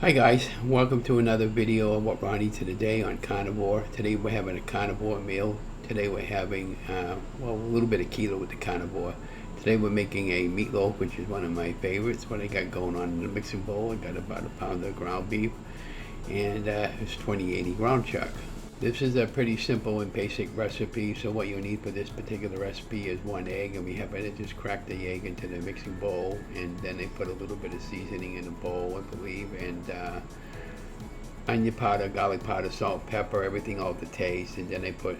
Hi guys, welcome to another video of what we're on eating today on Carnivore. Today we're having a carnivore meal. Today we're having, a little bit of keto with the carnivore. Today we're making a meatloaf, which is one of my favorites. What I got going on in the mixing bowl, I got about a pound of ground beef and it's 2080 ground chuck. This is a pretty simple and basic recipe, so what you'll need for this particular recipe is one egg, and we have to just crack the egg into the mixing bowl, and then they put a little bit of seasoning in the bowl, I believe, and onion powder, garlic powder, salt, pepper, everything all to taste, and then they put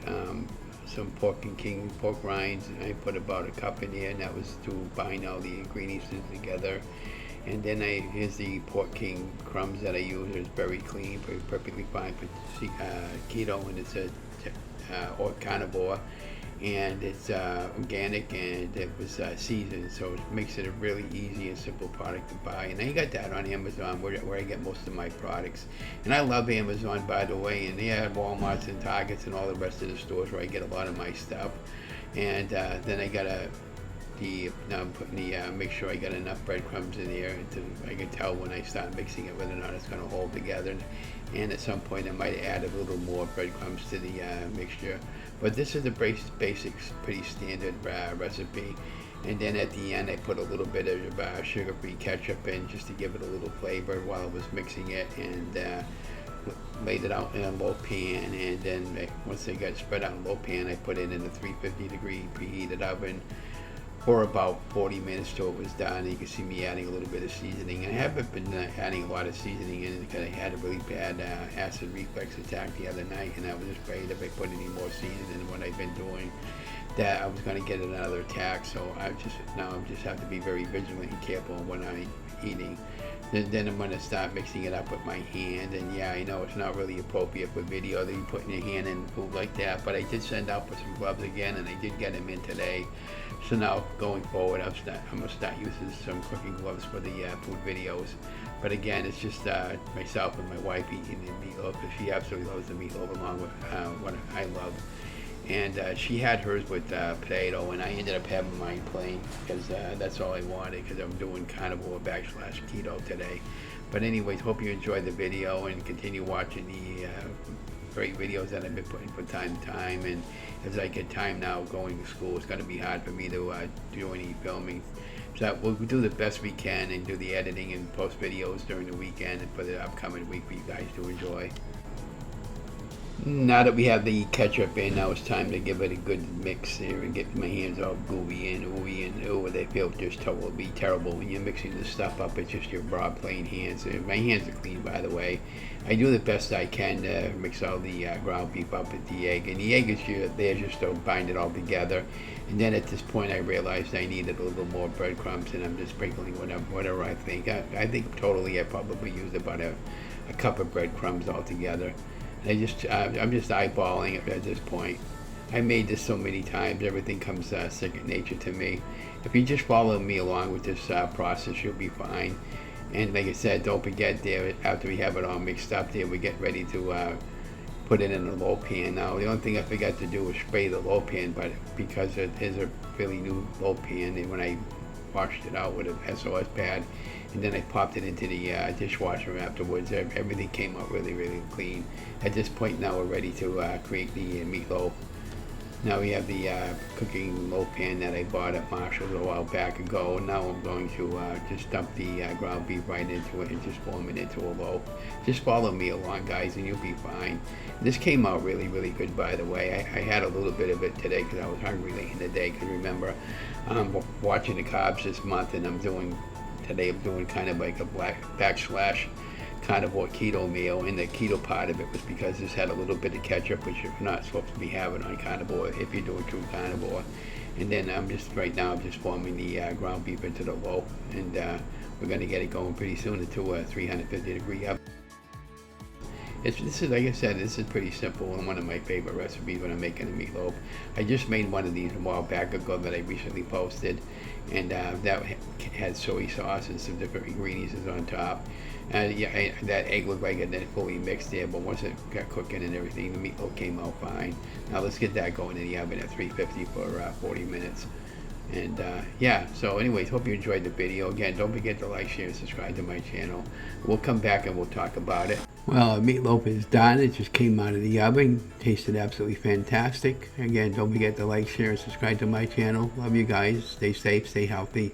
some pork and king pork rinds, and I put about a cup in there, and that was to bind all the ingredients together. And then here's the pork king crumbs that I use. It's very clean, perfectly fine for keto, and it's or carnivore, and it's organic, and it was seasoned, so it makes it a really easy and simple product to buy. And I got that on Amazon, where I get most of my products. And I love Amazon, by the way, and they have Walmarts and Targets and all the rest of the stores where I get a lot of my stuff. And then I got now I'm putting make sure I got enough breadcrumbs in there I can tell when I start mixing it whether or not it's going to hold together. And at some point I might add a little more breadcrumbs to the mixture. But this is the basic, pretty standard recipe. And then at the end I put a little bit of sugar-free ketchup in just to give it a little flavor while I was mixing it, and laid it out in a low pan. And then once they got spread out in a low pan, I put it in a 350-degree preheated oven for about 40 minutes till it was done. You can see me adding a little bit of seasoning. I haven't been adding a lot of seasoning in it because I had a really bad acid reflux attack the other night, and I was afraid if I put any more seasoning in what I've been doing that I was going to get another attack. So I just have to be very vigilant and careful when I'm eating. Then I'm going to start mixing it up with my hand. And yeah, I know it's not really appropriate for video that you put your hand in food like that, but I did send out for some gloves again, and I did get them in today. So now going forward, I'm going to start using some cooking gloves for the food videos. But again, it's just myself and my wife eating the meatloaf, because she absolutely loves the meatloaf along with what I love. And she had hers with potato, and I ended up having mine plain because that's all I wanted, because I'm doing carnivore / keto today. But anyways, hope you enjoyed the video and continue watching the great videos that I've been putting from time to time. And as I get time now going to school, it's going to be hard for me to do any filming. So we'll do the best we can and do the editing and post videos during the weekend and for the upcoming week for you guys to enjoy. Now that we have the ketchup in, now it's time to give it a good mix here and get my hands all gooey and ooey, and they feel just totally terrible when you're mixing this stuff up. It's just your raw plain hands. My hands are clean, by the way. I do the best I can to mix all the ground beef up with the egg, and the egg is there just to bind it all together. And then at this point I realized I needed a little more breadcrumbs, and I'm just sprinkling whatever I think. I think totally I probably used about a cup of breadcrumbs altogether. I'm just eyeballing it at this point. I made this so many times, everything comes second nature to me. If you just follow me along with this process, you'll be fine. And like I said, don't forget there, after we have it all mixed up there, we get ready to put it in a low pan. Now, the only thing I forgot to do was spray the low pan, but because it is a really new low pan, and when I washed it out with a SOS pad, and then I popped it into the dishwasher afterwards, everything came out really, really clean. At this point now we're ready to create the meatloaf. Now we have the cooking low pan that I bought at Marshall's a while back ago. Now I'm going to just dump the ground beef right into it and just form it into a loaf. Just follow me along, guys, and you'll be fine. This came out really, really good, by the way. I had a little bit of it today because I was hungry late in the day. Because remember, I'm watching the carbs this month, and I'm doing kind of like a backslash carnivore keto meal, and the keto part of it was because this had a little bit of ketchup, which you're not supposed to be having on carnivore if you're doing true carnivore. And then I'm just forming the ground beef into the loaf, and we're going to get it going pretty soon into a 350-degree oven. This is, like I said, this is pretty simple and one of my favorite recipes when I'm making a meatloaf. I just made one of these a while back ago that I recently posted, and that had soy sauce and some different ingredients on top. Yeah, that egg looked like it didn't fully mixed there, but once it got cooking and everything, the meatloaf came out fine. Now let's get that going in the oven at 350 for 40 minutes. And yeah, so anyways, hope you enjoyed the video. Again, don't forget to like, share, and subscribe to my channel. We'll come back and we'll talk about it. Well, meatloaf is done. It just came out of the oven. Tasted absolutely fantastic. Again, don't forget to like, share, and subscribe to my channel. Love you guys. Stay safe, stay healthy.